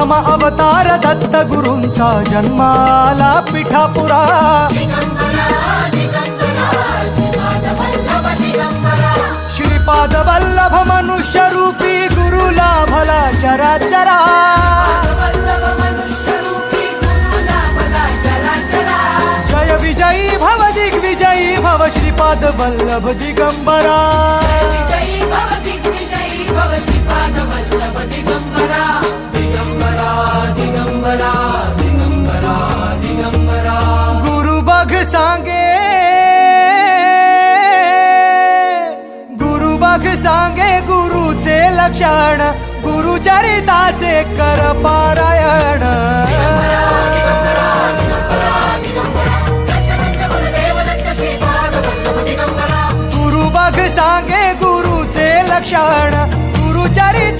प्रथम अवतार दत्त गुरूंचा जन्माला पिठापुरा श्रीपाद वल्लभ मनुष्य रूपी गुरुला भला चराचरा जय विजयी भव दिग्विजयी भव श्रीपाद वल्लभ दिगंबरा गुरु बघ सांगे गुरुचे लक्षण गुरुचरिताचे कर पारायण गुरु बघ सांगे गुरुचे लक्षण गुरुचरित